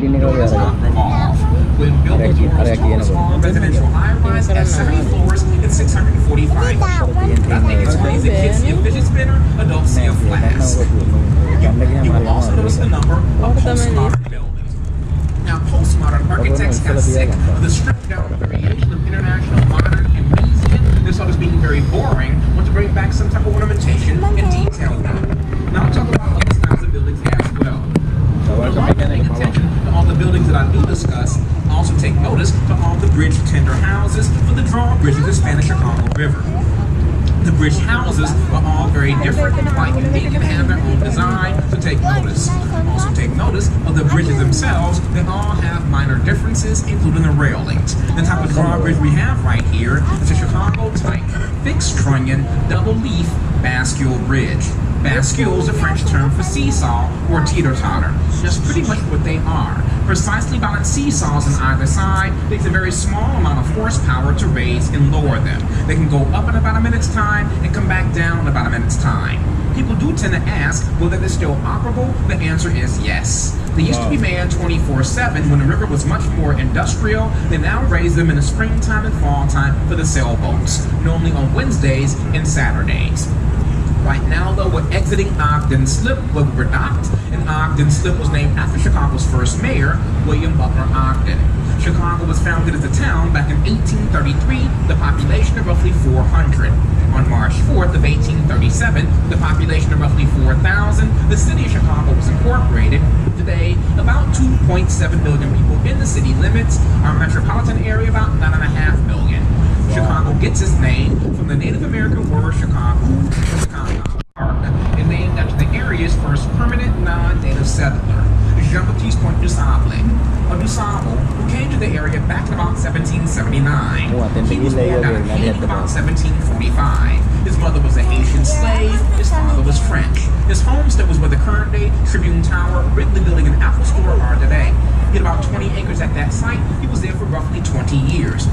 not revolve. When built with world's tallest all residential high-rise at 70 floors and 645 feet. I think it's funny that kids see a fidget spinner, adults see a flask. You will also notice a number of postmodern buildings. Now, postmodern architects got sick of the stripped-down variation of international modern and museum. This all is being very boring. Want to bring back some type of ornamentation and detail now. Now, I'll talk about other styles of buildings as well. While paying attention to all the buildings that I do discuss, also take notice to all the bridge tender houses for the drawbridge of the Spanish Chicago River. The bridge houses are all very different, like they can have their own design, so take notice. Also take notice of the bridges themselves. They all have minor differences, including the railings. The type of drawbridge we have right here is a Chicago type, fixed trunnion, double leaf, bascule bridge. Bascule is a French term for seesaw or teeter-totter. That's pretty much what they are. Precisely balanced seesaws on either side takes a very small amount of horsepower to raise and lower them. They can go up in about a minute's time and come back down in about a minute's time. People do tend to ask whether they're still operable. The answer is yes. They used to be manned 24/7 when the river was much more industrial. They now raise them in the springtime and fall time for the sailboats, normally on Wednesdays and Saturdays. Right now, though, we're exiting Ogden Slip, where we were docked, and Ogden Slip was named after Chicago's first mayor, William Butler Ogden. Chicago was founded as a town back in 1833, the population of roughly 400. On March 4th of 1837, the population of roughly 4,000, the city of Chicago was incorporated. Today, about 2.7 million people in the city limits. Our metropolitan area, about 9.5 million. Chicago gets its name from the Native American word Chicago, Park, and named after the area's first permanent non-native settler, Jean-Baptiste Point du Sable, who came to the area back in about 1779. He was born out of Haiti about 1745. His mother was a Haitian slave, his father was French. His homestead was where the current-day Tribune Tower, Ridley Building, and Apple Store are today. He had about 20 acres at that site. He was there for roughly 20 years.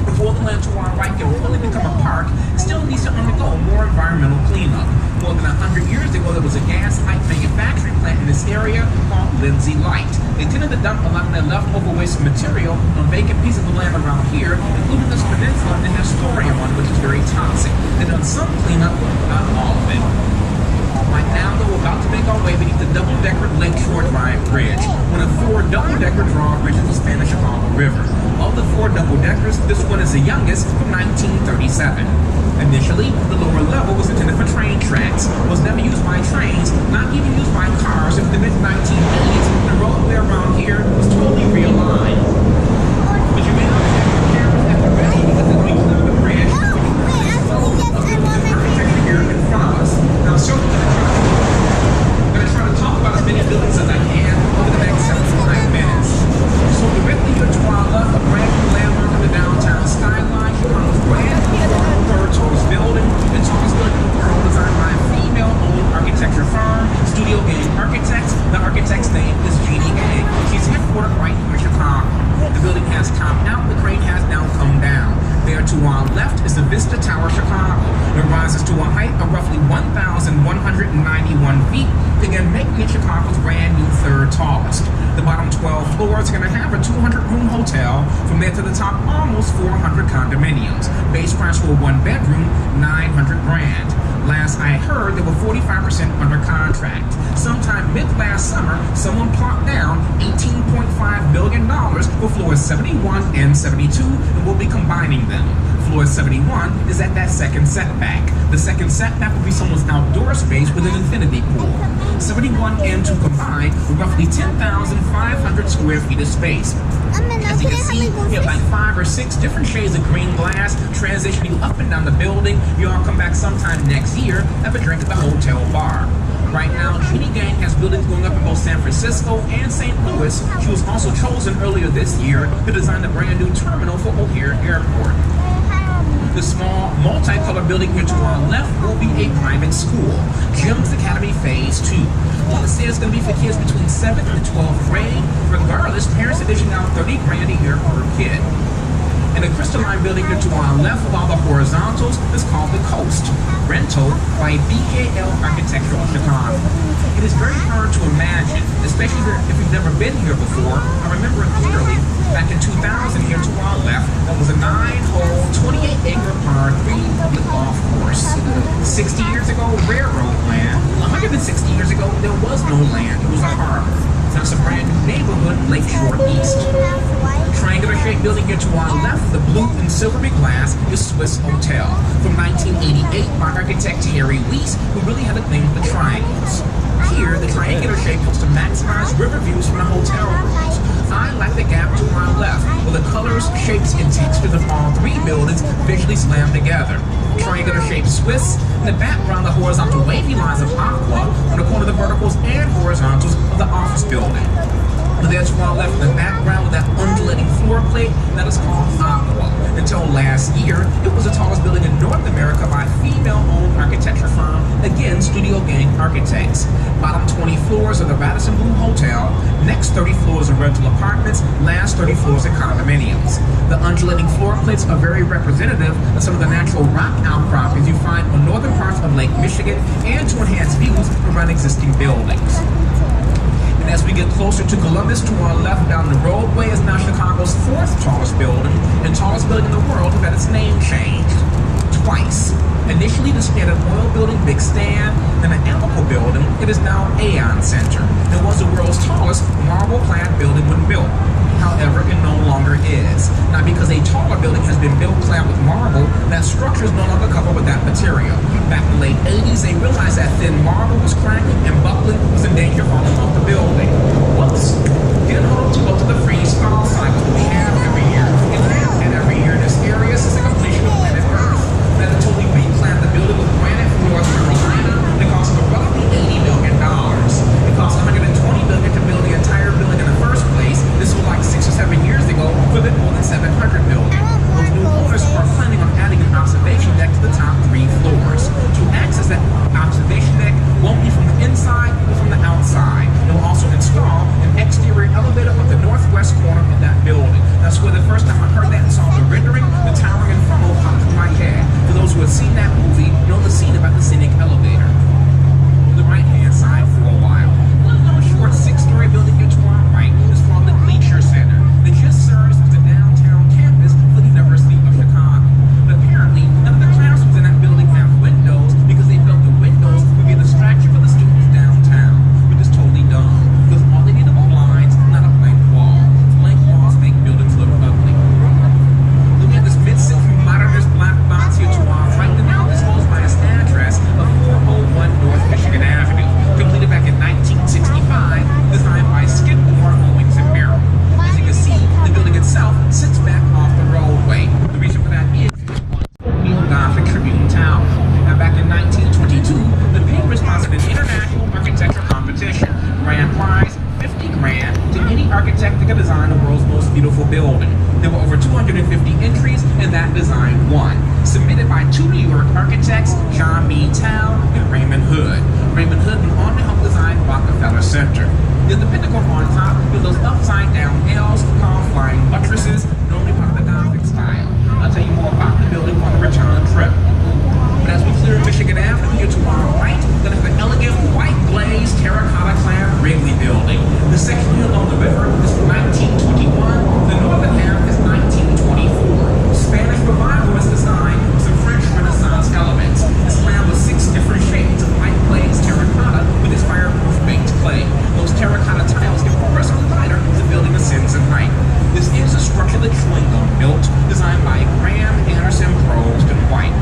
Before the land to our right can fully become a park, it still needs to undergo more environmental cleanup. More than 100 years ago, there was a gas pipe manufacturing plant in this area called Lindsay Light. They tended to dump a lot of their leftover waste material on vacant pieces of land around here, including this peninsula and the Astoria one, which is very toxic. They've done some cleanup, but not all of it. Right now, though, we're about to make our way beneath the double-decker Lakeshore Drive Bridge, one of 4 double-decker drawbridges of the Spanish Chicago River. Of the 4 double-deckers, this one is the youngest, from 1937. Initially, the lower level was intended for train tracks. It was never used by trains, not even used by cars. In the mid-1980s, the roadway around here was totally realigned. But you may not have your cameras at the ready because the reason of the bridge is architecture here in front of us. Now, so I'm going to try to talk about as many buildings as I can over the next 75 minutes. So directly here to our left, a brand new landmark of the downtown skyline, Chicago's brand new third tallest building. The tallest building in the world, designed by a female-owned architecture firm, Studio Gang Architects. The architect's name is Jeannie Gang. She's headquartered right here in Chicago. The building has come out, the crane has now come down. There to our left is the Vista Tower Chicago. It rises to a height of roughly 1,191 feet, again making it Chicago's brand new third tallest. The bottom 12 floors are going to have a 200-room hotel. From there to the top, almost 400 condominiums. Base price for a 1-bedroom, $900 grand. Last I heard, they were 45% under contract. Sometime mid-last summer, someone plopped down $18.5 billion for floors 71 and 72, and will be combining them. Floor 71 is at that second setback. The second setback will be someone's outdoor space with an infinity pool. 71 and 2 combined with roughly 10,500 square feet of space. As you can see, you have like 5 or 6 different shades of green glass transitioning up and down the building. You all come back sometime next year, have a drink at the hotel bar. Right now, Jeannie Gang has buildings going up in both San Francisco and St. Louis. She was also chosen earlier this year to design a brand new terminal for O'Hare Airport. The small, multicolored building here to our left will be a private school, Jim's Academy Phase 2. Well, it says it's going to be for kids between 7th and 12th grade. Regardless, parents are dishing out $30 grand a year per kid. And the crystalline building here to our left of all the horizontals is called the Coast, rental by BKL Architecture of Chicago. It is very hard to imagine, especially if you've never been here before. I remember it clearly. Back in 2000, here to our left, there was a 9-hole, 28-acre par 3 public golf course. 60 years ago, railroad land. 160 years ago, there was no land. It was a harbor. Now it's a brand new neighborhood, Lakeshore East. Triangular-shaped building here to our left, the blue and silvery glass, is Swiss Hotel. From 1988 by architect Terry Weiss, who really had a thing with the triangles. Here, the triangular shape helps to maximize river views from the hotel rooms. I like the gap to our left, where the colors, shapes, and textures of all three buildings visually slam together. Triangular-shaped Swiss, in the background the horizontal wavy lines of aqua on the corner of the verticals and horizontals of the office building. And there to our left in the background with that undulating floor plate that is called aqua. Until last year, it was the tallest building in North America by a female-owned architecture firm, again, Studio Gang Architects. Bottom 20 floors of the Radisson Blu Hotel, next 30 floors are rental apartments, last 30 floors are condominiums. The undulating floor plates are very representative of some of the natural rock outcroppings you find on northern parts of Lake Michigan and to enhance views around existing buildings. And as we get closer to Columbus, to our left down the roadway is now Chicago's 4th tallest building and tallest building in the world to have its name changed twice. Initially the Standard Oil Building, Big Stan, then the Amoco Building, it is now Aon Center. It was the world's tallest marble-clad building when built. However, it no longer is. Now, because a taller building has been built clad with marble, that structure is no longer covered with that material. Back in the late 80s, they realized that thin marble was cracking and buckling was in danger of falling off the building. Whoops! Didn't hold to go to the freeze-thaw cycle we have every year. And every year in this area since the completion of planet Earth. That totally replan the building with granite from North Carolina. It cost roughly $80 million. It cost $120 million to build the entire building in the first place. This was like 6 or 7 years ago for a bit more than $700 million. Those new owners are planning on adding an observation deck to the top 3 floors. To access that observation deck won't be from the inside, but from the outside. It will also install an exterior elevator at the northwest corner of that building. That's where the first time I heard that and saw the rendering, the towering inferno popped in my head. For those who have seen that movie, know the scene about the scenic elevator. On the right-hand side for a while. A short 6-story building here to our right is called the Gleacher Center. It just serves as the downtown campus for the University of Chicago. But apparently, none of the classrooms in that building have windows because they felt the windows would be a distraction for the students downtown, which is totally dumb. Because all they need are blinds, not a blank wall. Blank walls make buildings look ugly. Looking at this mid-century modernist black box here to our right, the now disclosed by its address of 401 North Michigan Avenue, completed back in 1965, designed by Skidmore, Owings & Merrill. As you can see, the building itself sits back off the roadway. The reason for that is Neo-Gothic Tribune Tower. Now, back in 1922, the paper sponsored an international architecture competition. Grand prize, $50 grand to any architect that could design the world's most beautiful building. There were over 250 entries, and that design won. Submitted by 2 New York architects, John B. Town and Raymond Hood. Raymond Hood went on to help design Rockefeller Center. Then the pinnacle on top with those upside-down L's called flying buttresses, normally part of the Gothic style. I'll tell you more about the building on the return trip. But as we clear Michigan Avenue here to our right, then is the elegant white glazed terracotta-clad Wrigley building. The section here along the river is from 1921. The northern half is 1924. Spanish revivalist design with some French Renaissance elements. It's planned with 6 different shades of light glazed terracotta with its fireproof baked clay. Those terracotta tiles get progressively lighter as the building ascends in height. This is a structure that Schwingham built, designed by Graham, Anderson, Prost, and White.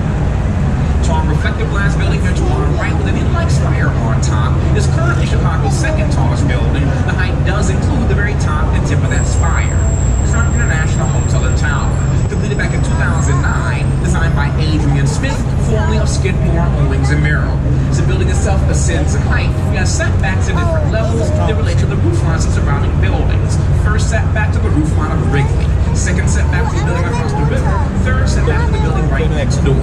Tall reflective glass building here to our right with an in-like spire on top is currently Chicago's 2nd tallest building. The height does include the very top and tip of that spire. It's our International Hotel and Tower. Completed back in 2009, designed by Adrian Smith, formerly of Skidmore, Owings & Merrill. As the building itself ascends in height, you have setbacks at different levels that relate to the roof lines of surrounding buildings. First setback to the roof line of Wrigley. Second setback to the building across the river. Third setback to the building right next door.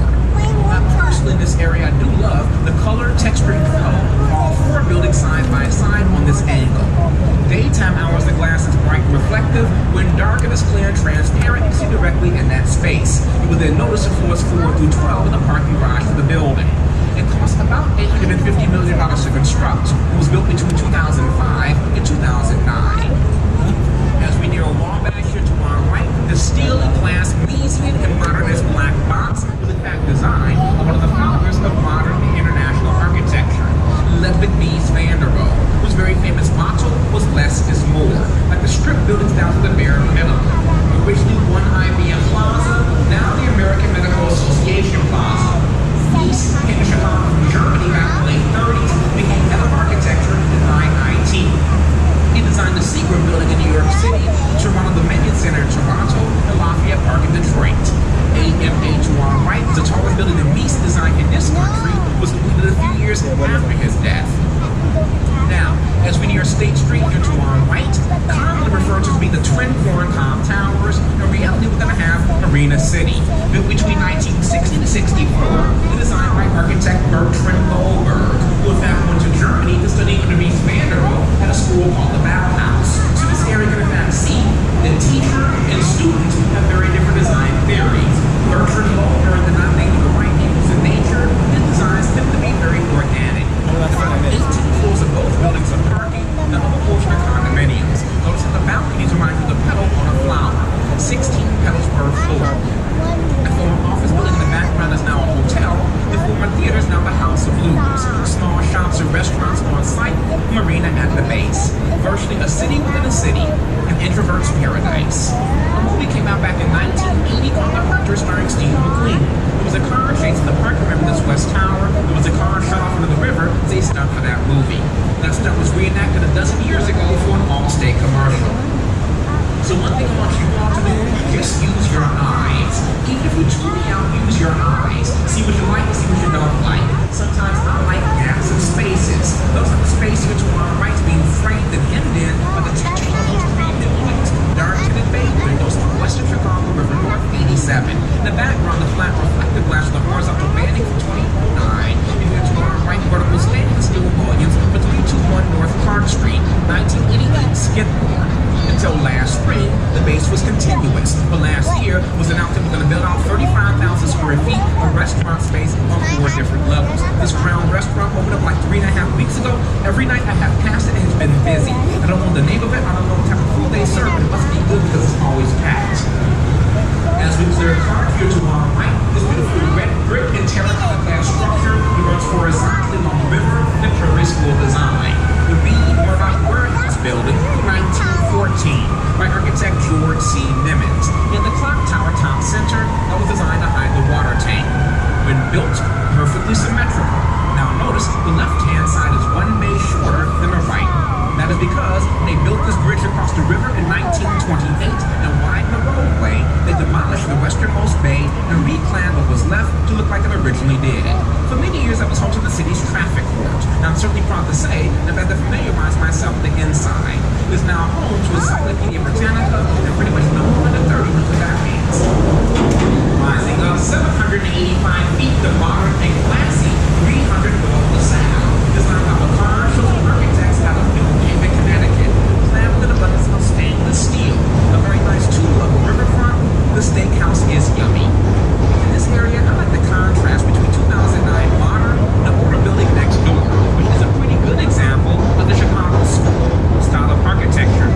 Personally, in this area, I do love the color, texture, and flow of all 4 buildings side by side on this angle. Daytime hours, the glass is bright and reflective. When dark, it is clear and transparent. You can see directly directly in that space. You will then notice the floors 4 through 12 in the parking garage for the building. It cost about $850 million to construct. It was built between 2005 and 2009. As we near a wall back here to our right, the steel and glass Miesian and modernist black box with a back design of one of the founders of modern international architecture, Ludwig Mies van der Rohe, whose very famous motto was less is more, like the strip buildings down to the bare minimum. Originally one IBM Plaza, now the American Medical Association Plaza. Mies came to Chicago from Germany back in the late 30s, became head of architecture at IIT. He designed the Seagram building in New York City, Toronto Dominion Center in Toronto, and Lafayette Park in Detroit. AMA to our right, the tallest building that Mies designed in this country, was completed a few years after his death. Now, as we near State Street here to our right, commonly referred to as being the Twin Corncom Towers, in reality we're going to have Marina City. Built between 1960 to 64, and designed by architect Bertrand Goldberg, who in fact went to Germany to study under Mies van der Rohe at a school called the Bauhaus. So this area can in fact see that teacher and student have very different design theories. Bertrand Goldberg did not think the right equals in nature, his designs tend to be very organic. About 18 floors of both buildings are parking, and a portion of condominiums. Notice that the balconies remind you of the petal on a flower, 16 petals per floor. The former office building in the background is now a hotel. The former theater is now the House of Blues. Small shops and restaurants on site, marina at the base. Virtually a city within a city, an introvert's paradise. A movie came out back in 1980 called The Hunter, starring Steve McQueen. There was a car chase in the park, remember this West Tower? There was a car shot off into the river. They stunt for that movie. That stunt was reenacted a dozen years ago for an Allstate commercial. So one thing I want you all to do, just use your eyes. Even if you tune me out, use your eyes. See what you like, see what you don't like. Sometimes I like gaps and spaces. Those are the spaces here to our right being framed and hemmed in by the texture of those three buildings. Dark tinted bay windows on Western Chicago River North 87. In the background, the flat reflective glass of the horizontal banding from 2009. And here to our right, vertical stainless steel mullions for 321 North Clark Street, 1988 Skidmore. Until last spring, the base was continuous, but last year was announced that we're going to build out 35,000 square feet of restaurant space on 4 different levels. This Crown restaurant opened up like 3.5 weeks ago. Every night I have passed it and it's been busy. I don't know the name of it, I don't know what type of food they serve, but it must be good because it's always packed. As we clear car here to our right, this beautiful red brick and terracotta glass structure runs horizontally along the river, the Prairie School design. The B. Murdoch Warehouse Building, 1914, by architect George C. Nimitz. In the clock tower top center, that was designed to hide the water tank. When built, perfectly symmetrical. Now notice, the left-hand side is 1 bay shorter than the right. That is because when they built this bridge across the river in 1928 and widened the roadway, they demolished the westernmost bay and reclaimed what was left to look like it originally did. For many years, I was home to the city's traffic court. Now, I'm certainly proud to say that I've had to familiarize myself with the inside. It is now home to a Encyclopedia Britannica and pretty much no more than 30 knows what that means. Rising up 785 feet, the modern and classy 300 North LaSalle, designed by the commercial architects out of New Haven, Connecticut, planned with an abundance of stainless steel. A very nice 2-level riverfront. The steakhouse is yummy. In this area, I like the contrast between 2009 modern and the older building next door, which is a pretty good example of the Chicago school style of architecture.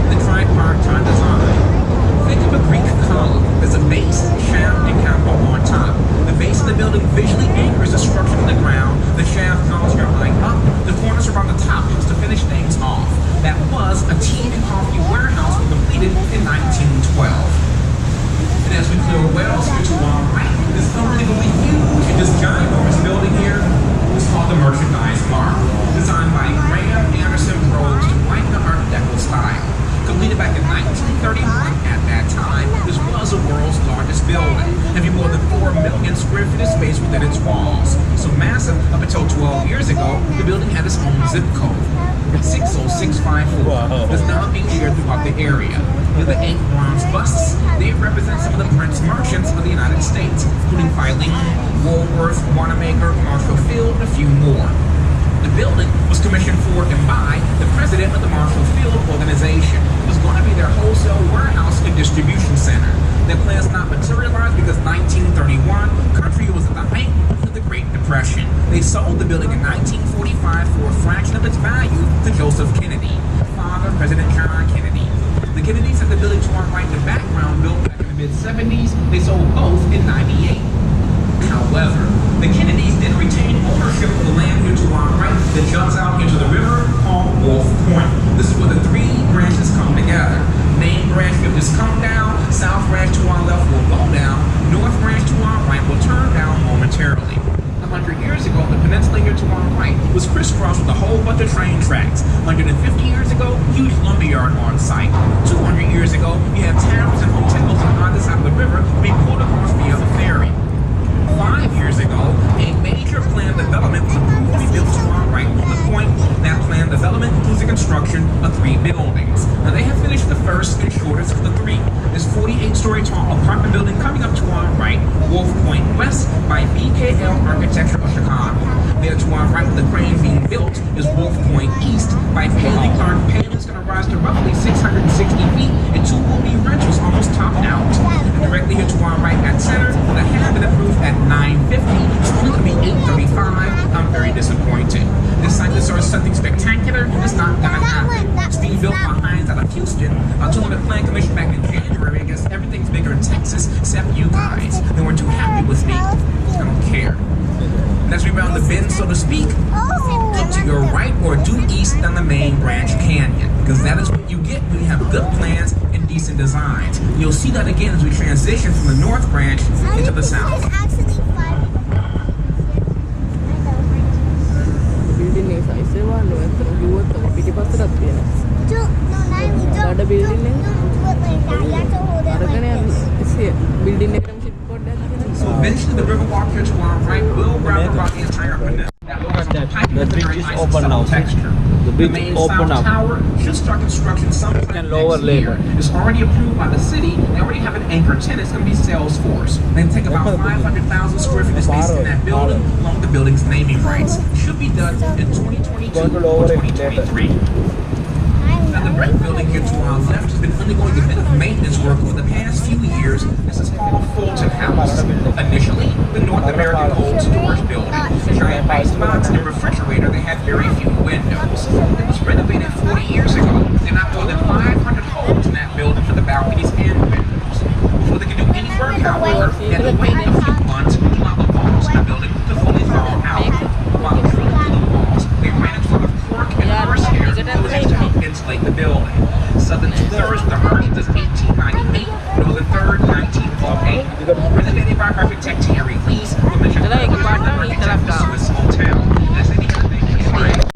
The tripartite design. Think of a Greek column. There's a base, shaft, and capital on top. The base of the building visually anchors the structure in the ground. The shaft calls your eye up. The corners are on the top just to finish things off. That was a tea and coffee warehouse completed in 1912. And as we clear wells here to our right, this unbelievably huge and this ginormous building here is called the Merchandise Mart, designed by Graham Anderson Rose to widen the Art Deco style. Completed back in 1931, at that time, this was the world's largest building, having more than 4 million square feet of space within its walls. So massive, up until 12 years ago, the building had its own zip code, 60654, that's now being shared throughout the area. With the 8 bronze busts, they represent some of the prince merchants of the United States, including Philemon, Woolworth, Wanamaker, Marshall Field, and a few more. The building was commissioned for and by the president of the Marshall Field organization. It was going to be their wholesale warehouse and distribution center. Their plans not materialized because 1931, country was at the height of the Great Depression. They sold the building in 1945 for a fraction of its value to Joseph Kennedy, father of President John Kennedy. The Kennedys had the building to our right in the background built back in the mid-70s. They sold both in 98. However, the Kennedys didn't retain ownership of the land here to our right that jumps out into the river called Wolf Point. This is where the three branches come together. Main branch will just come down, south branch to our left will go down, north branch to our right will turn down momentarily. 100 years ago, the peninsula here to our right was crisscrossed with a whole bunch of train tracks. 150 years ago, huge lumberyard on site. 200 years ago, you had towns and hotels on either side of the river being pulled across via the ferry. 5 years ago, a major planned development was approved to be built to our right on the point. That planned development includes the construction of 3 buildings. Now, they have finished the first and shortest of the 3. This 48-story tall apartment building coming up to our right, Wolf Point West, by BKL Architecture of Chicago. There to our right, with the crane being built, is Wolf Point East by Paley Clark. Paley's going to rise to roughly 660 feet, and 2 will be rentals almost topped out. And directly here to our right at center, the have been approved at 950. It's only going to be 835. I'm very disappointed. This site deserves something spectacular. It's not going to happen. It's being built by Hines out of Houston. I told them the plan commission back in January. I guess everything's bigger in Texas except you guys. They weren't too happy with me. I don't care. And as we round the bend, so to speak, look to your right or due east down the main branch canyon, because that is what you get when you have good plans and decent designs. You'll see that again as we transition from the north branch into the south. So eventually the Riverwalk here to our right will wrap around the entire peninsula. The bridge is open now. The bridge main open south up. tower should start construction sometime can lower next year. later. It's already approved by the city. They already have an anchor tenant. It's going to be Salesforce. They take about 500,000 square feet of space in that building, along with the building's naming rights. It should be done in 2022 or 2023. Now the brick building here to our left has been undergoing a bit of maintenance work over the past few years. This is called Fulton House. Initially, the North American cold storage building. Giant icebox and refrigerator, they had very few windows. It was renovated 40 years ago. There are not more than 500 holes in that building for the balconies and windows. Before they could do any work, however, they had to wait a few months to allow the walls in the building to fully thaw out. While drilling through the walls, they ran into a lot of cork and horsehair to help insulate the building. Southern 2/3 of the Arch is 1898, Northern 1/3, 1908. Renovated by architect Terry Lease, who mentioned architect Swiss Hotel.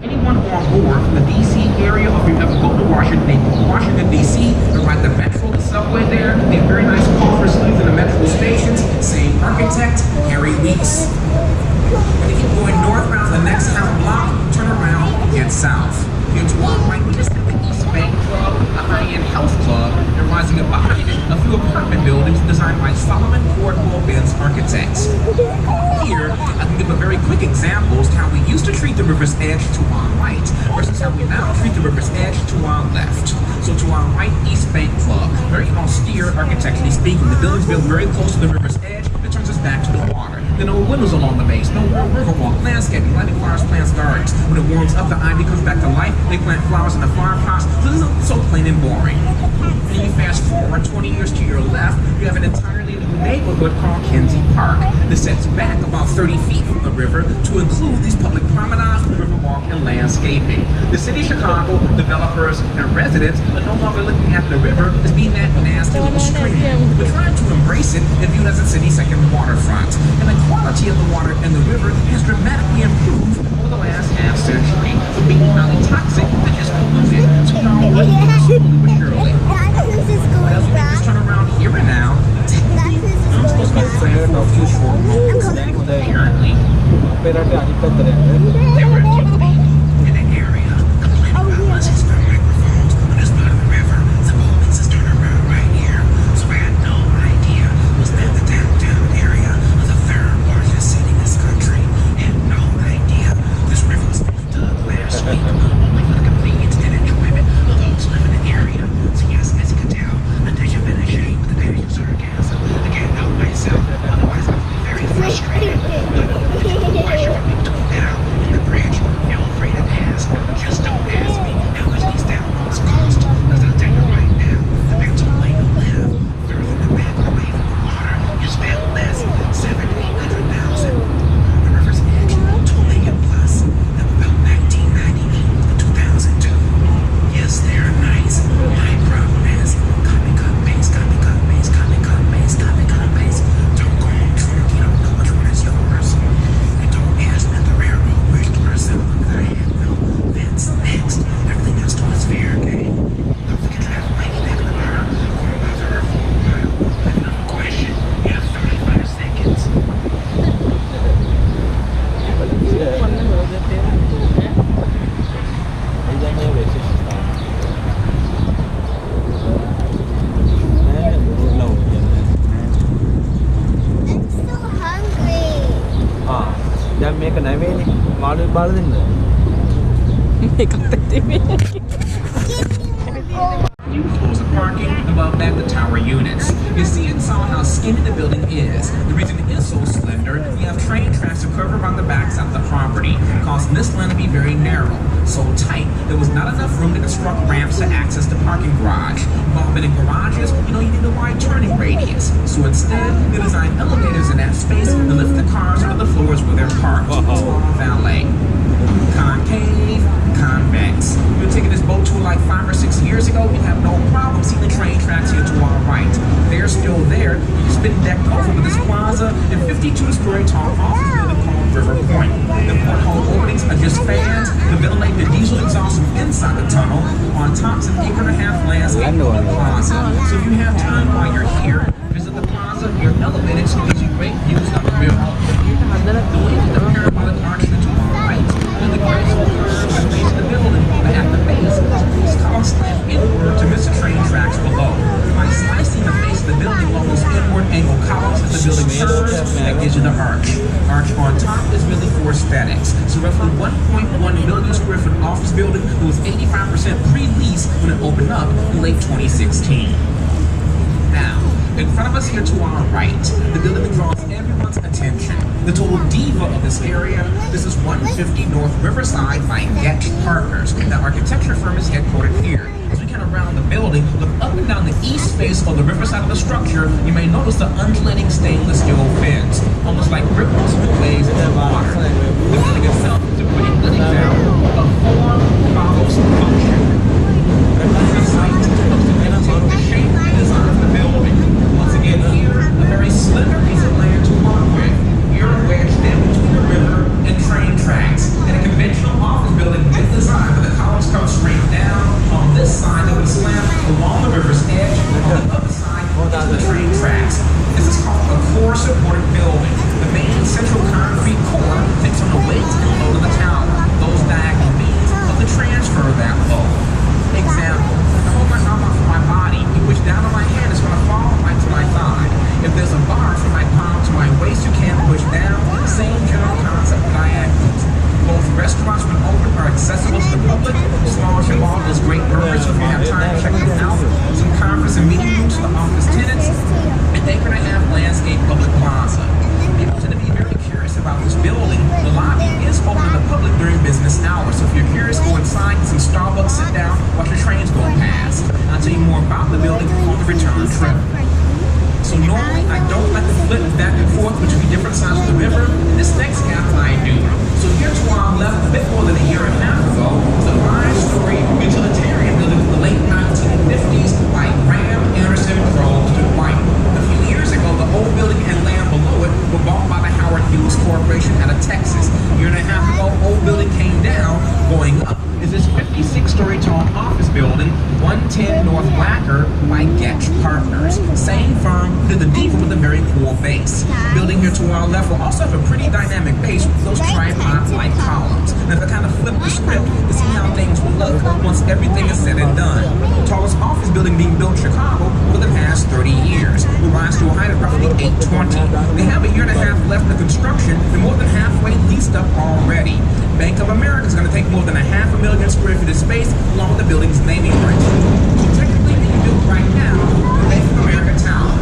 Anyone on board from the D.C. area, or if you ever go to Washington, D.C., they're right the metro, the subway there. They have very nice coffer sleeves in the metro stations. Same architect, Harry Lease. When you keep going north around the next half block, turn around, head south. Here to our right, we just hit the East Bank Club, a high-end health club, and rising up behind it, a few apartment buildings designed by Solomon Wardwell Benz architects. Here, I can give a very quick example as to how we used to treat the river's edge to our right versus how we now treat the river's edge to our left. So to our right, East Bank Club, very austere architecturally speaking. The building's built very close to the river's edge. It turns us back to the water. There are no windows along the base, no riverwalk, landscaping, lighting flowers, plants, gardens. When it warms up, the ivy comes back to life. They plant flowers in the flower pots. So this isn't so plain and boring. And you fast forward 20 years to your left, you have an entirely new neighborhood called Kinsey Park. This sets back about 30 feet from the river to include these public promenades, riverwalk, and landscaping. The city of Chicago, developers, and residents are no longer looking at the river as being that nasty little stream. We're trying to embrace it and view it as a city's second waterfront. And the quality of the water in the river has dramatically improved over the last half century from being highly toxic to just polluted. So now we're slowly but surely. As we make this turn around here and now, I'm supposed to be playing for a few short moments. Apparently, there were a few people in the area complaining about us for microphones on this part of the river. The police is turning around right here. So I had no idea it was in the downtown area of the third largest city in this country. I had no idea this river was dug last week only for the convenience and enjoyment of those who live in the area. So yes, as you can tell, I think I've been ashamed with the dash of sarcasm. බලන්න. මේකත් ඇති. New floors of parking above that the tower units. You see and saw how skinny the building is. The reason it is so slender, you have train tracks to cover around the backside of the property, causing this land to be very narrow. So tight, there was not enough room to construct ramps to access the parking garage. Involvement in garages, you need a wide turning radius. So instead, they designed elevators in that space to lift the cars onto the floors where they're parked. Small valet. Concave, convex. You're taking this boat tour like 5 or 6 years ago, you have no problem seeing the train tracks here to our right. They're still there. It's been decked over with this plaza and 52-story tall office building called River Point. The porthole openings are just fans to ventilate the diesel exhaust from inside the tunnel. On top's an acre-and-a-half landscape on the plaza. So if you have time while you're here, visit the plaza. You're elevated so it gives you great views of the river. The way that the parabolic arch to our right, and the graceful curves that face the building, but at the base, these columns slant inward to miss the train tracks below. By slicing the face of the building along those inward angle columns as the building curves, that gives you the arch. Arch on top is really for aesthetics. So roughly 1.1 million square foot office building that was 85% pre-leased when it opened up in late 2016. Now, in front of us here to our right, the building that draws everyone's attention. The total diva of this area, this is 150 North Riverside by Getch Partners. The architecture firm is headquartered here. As we kind of round the building, look up and down the east face of the riverside of the structure, you may notice the undulating stainless steel fins, almost like ripples and waves in the water. The building itself is a pretty good example of form follows function. The site looks to imitate the shape and design of the building. Once again here, a very slender piece of land to work with. You're wedged in between the river and train tracks. In a conventional office building with design where the columns come straight down, on this side they would slam along the river's edge, on the other side is the train tracks. This is called a core supported building. The main central concrete core takes on the weight and load of the tower. Those diagonal beams of the transfer that load. Example, I hold my arm off of my body, which down on my hand is going to fall right to my thigh. If there's a bar from my palm to my waist, you can't push down. Same general concept diagonals. Both restaurants when open are accessible to the public. Small Shabbat is great burgers, so if you have time, check them out. Some conference and meeting rooms for the office tenants. And they're going to have landscape public plaza. People tend to be very curious about this building. The lobby is open to the public during business hours, so if you're curious, go inside, get some Starbucks, sit down, watch the trains go past. And I'll tell you more about the building on the return trip. So normally I don't like to flip back and forth between different sides of the river, and this next half I do. So here to our left, a bit more than a year and a half ago, was a 5-story utilitarian building from the late 1950s by Graham, Anderson, Groves, and White. A few years ago, the old building and land below it were bought by the Howard Hughes Corporation out of Texas. A year and a half ago, old building came down, going up is this 56-story tall office building, 110 North Wacker by Getch Partners. Same firm did the diva with a very cool base. Building here to our left will also have a pretty dynamic base with those tripod-like columns. And if I kind of flip the script to see how things will look once everything is said and done. The tallest office building being built in Chicago over the past 30 years. Will rise to a height of roughly 820. They have a year and a half left of construction and more than halfway leased up already. Bank of America is going to take more than 500,000 square feet of space along with the building's naming rights. So technically being built right now, the Bank of America Tower.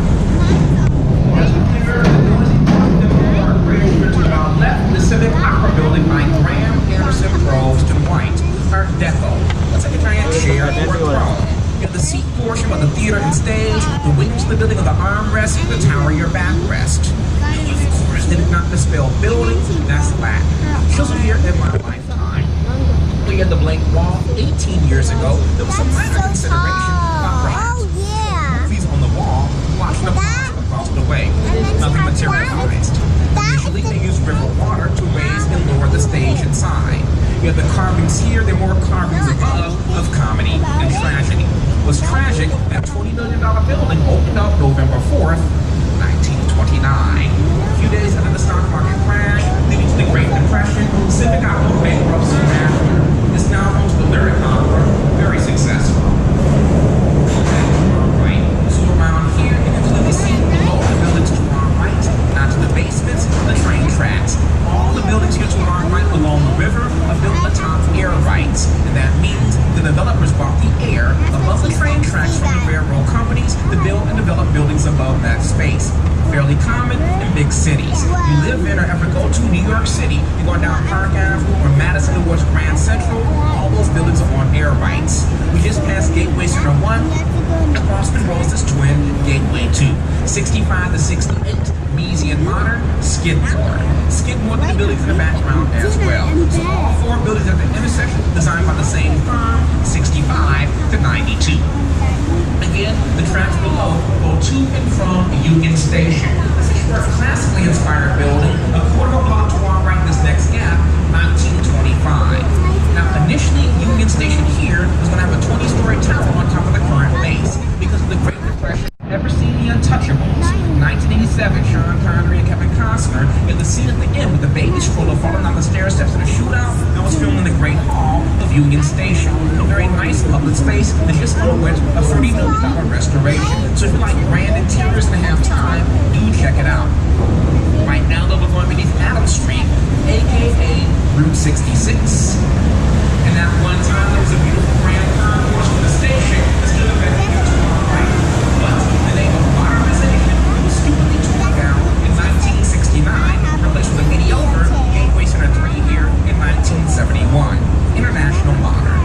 As we clear the building, to our left, the Civic Opera Building by Graham, Anderson, Groves, and White. Art Deco. Let's take a giant chair or a throne. You have the seat portion of the theater and stage, the wings of the building of the armrest, the tower your backrest. Of course, did not dispel buildings, that's Latin. Shows here in my lifetime. We had the blank wall 18 years ago. There was some minor consideration about perhaps movies on the wall, watching the plaza across the way. Nothing materialized. Initially, they used river water to raise and lower the stage inside. You have the carvings here, there are more carvings above of comedy and tragedy. What's tragic, that $20 million building opened up November 4th, 1929. A few days after the stock market crash, leading to the Great Depression, Civic Opera bankruptcy after. It's now home to the Lyric Opera, very successful. Right, so around here, you can clearly see below the buildings to our right, not to the basements, the train tracks. All the buildings here to our right along the river of that space. Fairly common in big cities. You live in or ever go to New York City, you're going down Park Avenue or Madison towards Grand Central, all those buildings are on air rights. We just passed Gateway Center 1, across the road is twin Gateway 2. 65 to 68, Measy and Modern, Skidmore. Skidmore, the buildings in the background as well. So all four buildings at the intersection designed by the same firm, 65 to 92. Again, the tracks below go to and from Union Station. This is a short, classically inspired building, a quarter of a block to our right this next gap, 1925. Now, initially, Union Station here was going to have a 20-story tower on top of the current base because of the Great Depression. Ever seen The Untouchables? 1987, Sean Connery and Kevin Costner in the scene at the end with the baby stroller falling down the stair steps in a shootout that was filmed in the Great Hall of Union Station. A very nice public space that just underwent a $40 million restoration. So if you like grand interiors and have time, do check it out. Right now, though, we're going beneath Adams Street, aka Route 66. And at one time, there was a beautiful grand concourse for the station that's still available to our right. But in the name of modernization, it was stupidly torn down in 1969, replaced with a mediocre Gateway Center 3 here in 1971. International Modern.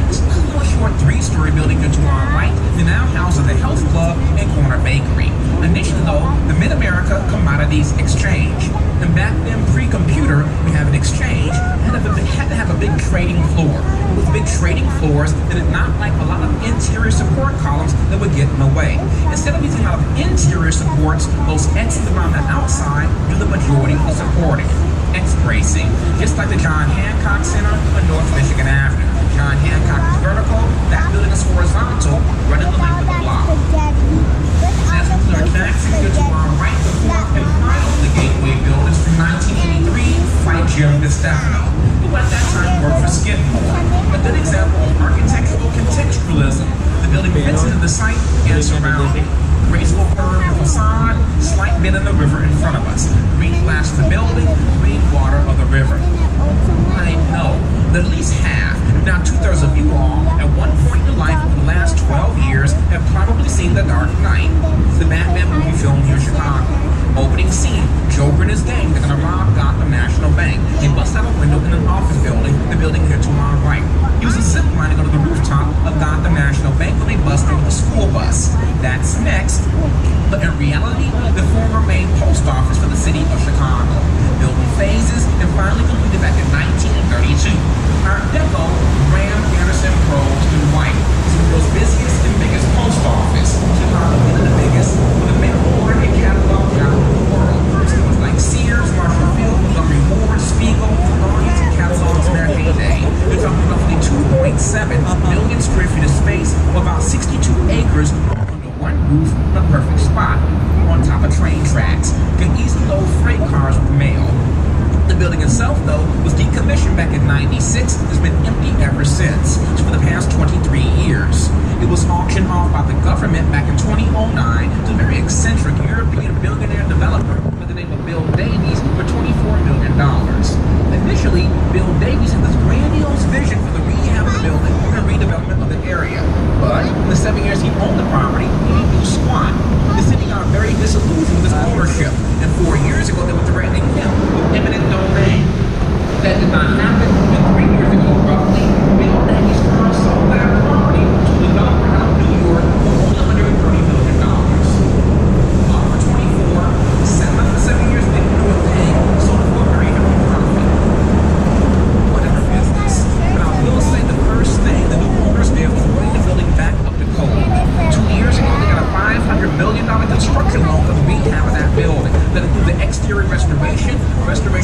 This little short 3-story building to our right, we now house the Health Club and Corner Bakery. Initially, though, the Mid-America Commodities Exchange. And back then, pre-computer, we have an exchange, had to have a big trading floor. With big trading floors that did not like a lot of interior support columns that would get in the way. Instead of using a lot of interior supports, those X's around the outside do the majority of the supporting. X-bracing, just like the John Hancock Center on North Michigan Avenue. John Hancock is vertical, that building is horizontal, running the length of the block. As we put our backs here to our right, the fourth and final of the Gateway buildings from 1983 by Jim DeStefano, who at that time worked for Skidmore. A good example of architectural contextualism. The building fits into the site and surrounding. Graceful curved facade, slight bend in the river in front of us. Green glass of the building, green water of the river. I know that at least half, if not 2/3 of you all, at one point in your life over the last 12 years, have probably seen The Dark Knight, the Batman movie filmed here in Chicago. Opening scene, Joker and his gang, they're gonna rob Gotham National Bank. They bust out a window in an office building, the building here to our right. Use a zip line to go to the rooftop of Gotham National Bank when they bust into the school bus. That's next. But in reality, the former main post office for the city of Chicago. Building phases and finally completed back in 1932. Art Deco, Graham Anderson Probst and White. It's the world's busiest and biggest post office. Chicago is the biggest with a mail order and catalog job in the world. Stores like Sears, Marshall Field, Montgomery Ward, Spiegel, all using catalogs in their heyday. We're talking roughly 2.7 million square feet of space, or about 62 acres under one roof in a perfect spot on top of train tracks. Can easily load freight cars with mail. The building itself, though, was decommissioned back in '96. It's been empty ever since. So for the past 23 years. It was auctioned off by the government back in 2009 to a very eccentric European billionaire developer by the name of Bill Davies for $24 million. Initially, Bill Davies had this grandiose vision for the rehab of the building and redevelopment of the area. But in the 7 years he owned the property, he didn't do squat. The city got very disillusioned with his ownership, and 4 years ago they were threatening him with eminent domain. That did not happen, and 3 years ago, roughly, Bill Davies first sold that property to a developer out of New York for only $130 million. For 24, 7 years didn't do a thing, sold it for a very heavy profit. Whatever business. But I will say the first thing the new owners did was bring the building back up to code. 2 years ago, they got a $500 million construction loan for the rehab of that building. That included the exterior restoration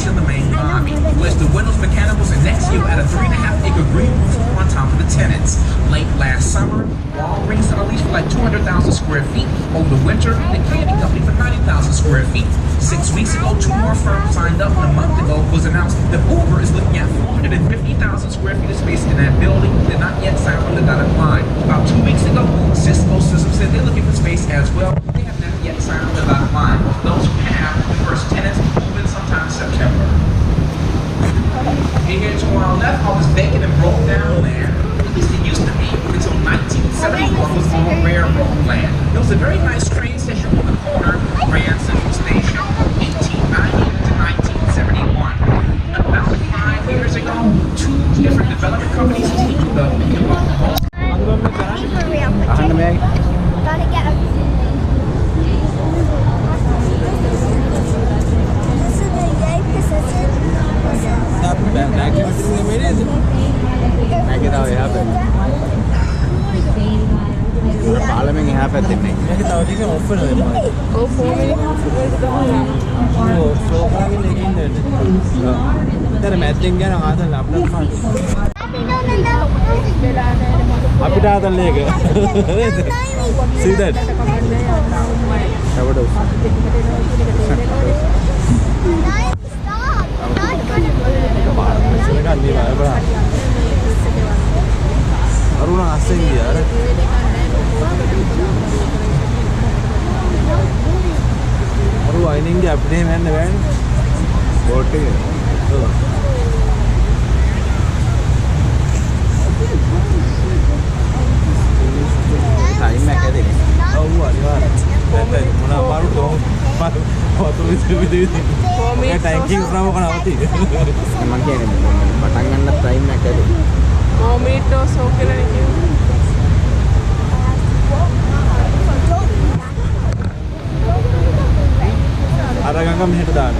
of the main lobby. Replaced the windows, mechanicals, and next year added a 3.5-acre green roof on top of the tenants. Late last summer, Walgreens signed a lease for like 200,000 square feet. Over the winter, the candy company for 90,000 square feet. 6 weeks ago, 2 more firms signed up, and a month ago was announced that Uber is looking at 450,000 square feet of space in that building. They're not yet signed on the dotted line. About 2 weeks ago, Cisco Systems said they're looking for space as well. They have not yet signed on the dotted line. Those who have, the first tenants move in sometime in September. And here to our left, all this vacant and broke down land, at least it used to be, until 1971 was all railroad land. It was a very nice train station on the corner, Grand Central Station, 1890 to 1971. About 5 years ago, 2 different development companies teamed up to develop most. අහන්න මෙයයි. Gotta get a. This is the yay position. නැගි වටින්නේ මෙලේද? නැගි තාම එහා පැත්තේ. පාලමෙන් එහා පැත්තේ නේ. මේක තව ටික ඔෆ් වෙනවා. ඔව් 4 minutes වලට තමයි. ඔව් ස්ලෝ කරගෙන ඉන්නේ. දැන් මැද්දෙන් යන ආතල් අප්ලෝඩ් කරන්න. අපිට ආතල් එක. See that? Overdose. මේක අන්නේ බලන්න. අරුණ අස්සෙන් ගියා අර. අරු අයිනින් ගියා අපිට එහෙම යන්න බෑනේ. බෝට් එක. ඔව්. ටයිම් එක ඇදෙන්නේ. ඔව් අනිවාර්යයෙන්. දැන් මොනවා මාරුද වතුර විදිහට. මේ ටැංකිය උරාව කරනවති. මම කියන්නේ පටන් ගන්න ටයිම් එක ඇදෙන්නේ. මොමීටෝ සෝකලනේ කිව්වේ. අර ගංගා මෙහෙට දාන්න.